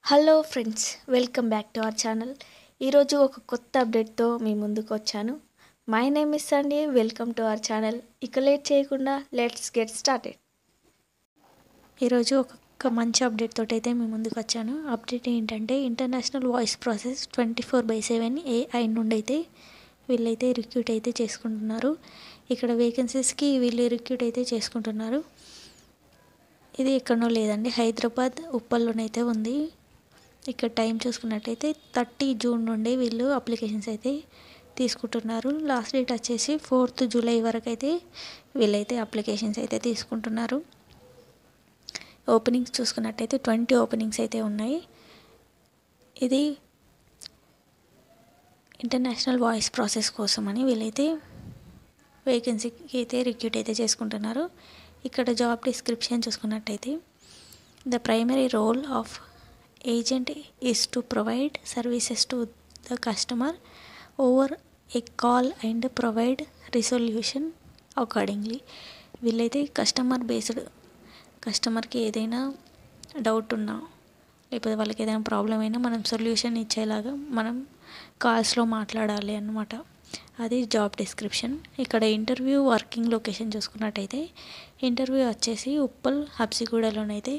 Hello friends, welcome back to our channel. ఈరోజు ఒక కొత్త అప్డేట్తో మీ ముందుకు వచ్చాను. My name is Sunday. Welcome to our channel. ఇక లేట్ చేయకుండా లెట్స్ గెట్ స్టార్టెడ్. ఈరోజు ఒక మంచి అప్డేట్ తోటి అయితే మీ ముందుకు వచ్చాను. అప్డేట్ ఏంటంటే ఇంటర్నేషనల్ వాయిస్ ప్రాసెస్ 24/7 AI నుండి అయితే వీళ్ళైతే రిక్రూట్ అయితే చేసుకుంటున్నారు. ఇక్కడ వేకెన్సీస్కి వీళ్ళు రిక్రూట్ అయితే చేసుకుంటున్నారు. ఇది ఎక్కడనో లేదండి, హైదరాబాద్ ఉప్పల్లోనైతే ఉంది. ఇక్కడ టైం చూసుకున్నట్టయితే 30 జూన్ నుండి వీళ్ళు అప్లికేషన్స్ అయితే తీసుకుంటున్నారు. లాస్ట్ డేట్ వచ్చేసి 4th జూలై వరకు అయితే వీళ్ళైతే అప్లికేషన్స్ అయితే తీసుకుంటున్నారు. ఓపెనింగ్స్ చూసుకున్నట్టయితే 20 ఓపెనింగ్స్ అయితే ఉన్నాయి. ఇది ఇంటర్నేషనల్ వాయిస్ ప్రాసెస్ కోసం అని వీళ్ళైతే వేకెన్సీకి అయితే రిక్రూట్ అయితే చేసుకుంటున్నారు. ఇక్కడ జాబ్ డిస్క్రిప్షన్ చూసుకున్నట్టయితే the primary role of agent is to provide services to the customer over a call and provide resolution accordingly. వీళ్ళైతే కస్టమర్కి ఏదైనా డౌట్ ఉన్నా లేకపోతే వాళ్ళకి ఏదైనా ప్రాబ్లం అయినా మనం సొల్యూషన్ ఇచ్చేలాగా మనం కాల్స్లో మాట్లాడాలి అన్నమాట. అది జాబ్ డిస్క్రిప్షన్. ఇక్కడ ఇంటర్వ్యూ వర్కింగ్ లొకేషన్ చూసుకున్నట్టయితే ఇంటర్వ్యూ వచ్చేసి ఉప్పల్ హబ్సిగూడలోనైతే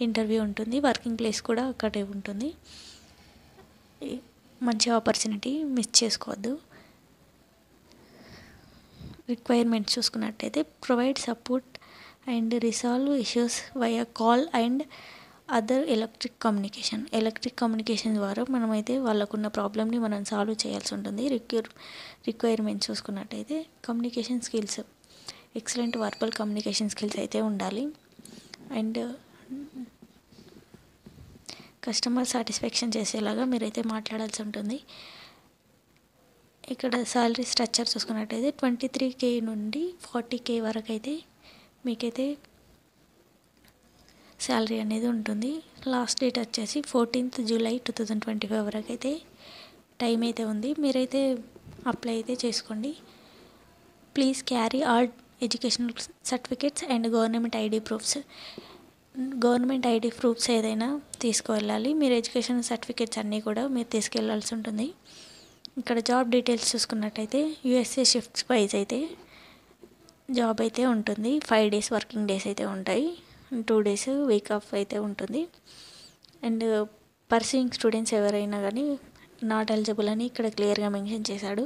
ఇంటర్వ్యూ ఉంటుంది. వర్కింగ్ ప్లేస్ కూడా అక్కడే ఉంటుంది. మంచి ఆపర్చునిటీ, మిస్ చేసుకోవద్దు. రిక్వైర్మెంట్స్ చూసుకున్నట్టయితే provide support and resolve issues via call and other electric communication ద్వారా మనమైతే వాళ్ళకున్న ప్రాబ్లమ్ని మనం సాల్వ్ చేయాల్సి ఉంటుంది. రిక్వైర్మెంట్స్ చూసుకున్నట్టయితే communication skills, excellent verbal communication skills అయితే ఉండాలి. అండ్ కస్టమర్ సాటిస్ఫాక్షన్ చేసేలాగా మీరైతే మాట్లాడాల్సి ఉంటుంది. ఇక్కడ శాలరీ స్ట్రక్చర్ చూసుకున్నట్టయితే 23K నుండి 40K వరకు అయితే మీకైతే శాలరీ అనేది ఉంటుంది. లాస్ట్ డేట్ వచ్చేసి 14th జూలై 2025 వరకు అయితే టైం అయితే ఉంది. మీరైతే అప్లై అయితే చేసుకోండి. Please carry all educational certificates and government ID proofs ఏదైనా తీసుకువెళ్ళాలి. మీరు ఎడ్యుకేషన్ సర్టిఫికేట్స్ అన్నీ కూడా మీరు తీసుకెళ్లాల్సి ఉంటుంది. ఇక్కడ జాబ్ డీటెయిల్స్ చూసుకున్నట్టయితే USA షిఫ్ట్స్ వైజ్ అయితే జాబ్ అయితే ఉంటుంది. 5 days వర్కింగ్ డేస్ అయితే ఉంటాయి. 2 days వీక్ ఆఫ్ అయితే ఉంటుంది. అండ్ పర్సూయింగ్ స్టూడెంట్స్ ఎవరైనా కానీ నాట్ ఎలిజిబుల్ అని ఇక్కడ క్లియర్గా మెన్షన్ చేశాడు.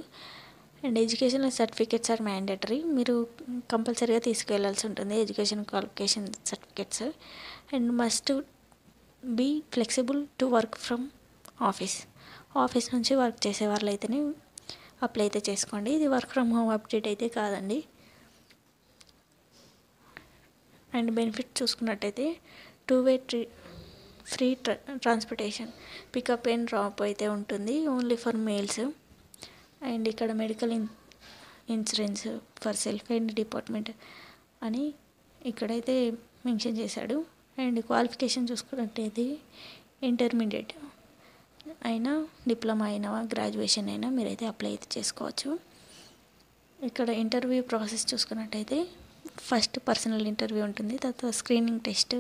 And educational certificates are mandatory. మీరు కంపల్సరీగా తీసుకెళ్లాల్సి ఉంటుంది education qualification certificates. And must be flexible to work from office నుంచి వర్క్ చేసే వాళ్ళు అయితేనే అప్లై అయితే చేసుకోండి. ఇది వర్క్ ఫ్రమ్ హోమ్ అప్డేట్ అయితే కాదండి. అండ్ బెనిఫిట్ చూసుకున్నట్టయితే 2-way free transportation, pickup and drop అయితే ఉంటుంది ఓన్లీ ఫర్ మేల్స్. అండ్ ఇక్కడ medical insurance for self and department అని ఇక్కడైతే మెన్షన్ చేశాడు. అండ్ క్వాలిఫికేషన్ చూసుకున్నట్టయితే ఇంటర్మీడియట్ అయినా, డిప్లొమా అయినా, గ్రాడ్యుయేషన్ అయినా మీరైతే అప్లై అయితే చేసుకోవచ్చు. ఇక్కడ ఇంటర్వ్యూ ప్రాసెస్ చూసుకున్నట్టయితే ఫస్ట్ పర్సనల్ ఇంటర్వ్యూ ఉంటుంది. తర్వాత screening test,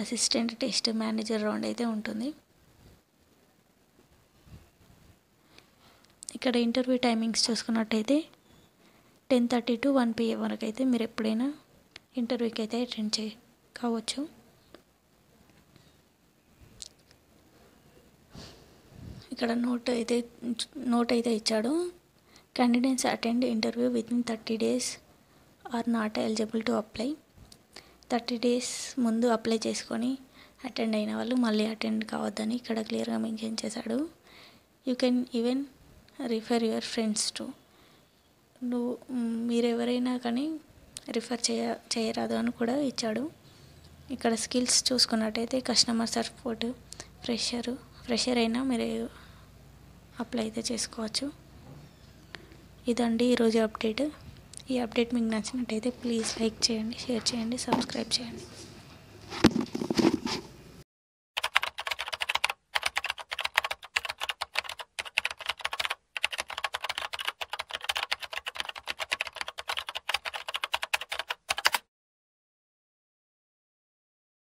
assistant test, manager round అయితే ఉంటుంది. ఇక్కడ ఇంటర్వ్యూ టైమింగ్స్ చూసుకున్నట్టయితే 10:30 to 1 PM వరకు అయితే మీరు ఎప్పుడైనా ఇంటర్వ్యూకి అయితే అటెండ్ కావచ్చు. ఇక్కడ నోట్ అయితే ఇచ్చాడు. Candidates attend interview within 30 days are not eligible to apply. 30 days ముందు అప్లై చేసుకొని అటెండ్ అయిన వాళ్ళు మళ్ళీ అటెండ్ కావద్దని ఇక్కడ క్లియర్గా మెన్షన్ చేశాడు. You can even refer your friends to. మీరెవరైనా కానీ రిఫర్ చేయరాదు అని కూడా ఇచ్చాడు. ఇక్కడ స్కిల్స్ చూసుకున్నట్టయితే కస్టమర్ సపోర్ట్, ఫ్రెషర్ అయినా మీరు అప్లై అయితే చేసుకోవచ్చు. ఇదండి ఈరోజు అప్డేట్. ఈ అప్డేట్ మీకు నచ్చినట్టయితే ప్లీజ్ లైక్ చేయండి, షేర్ చేయండి, సబ్స్క్రైబ్ చేయండి.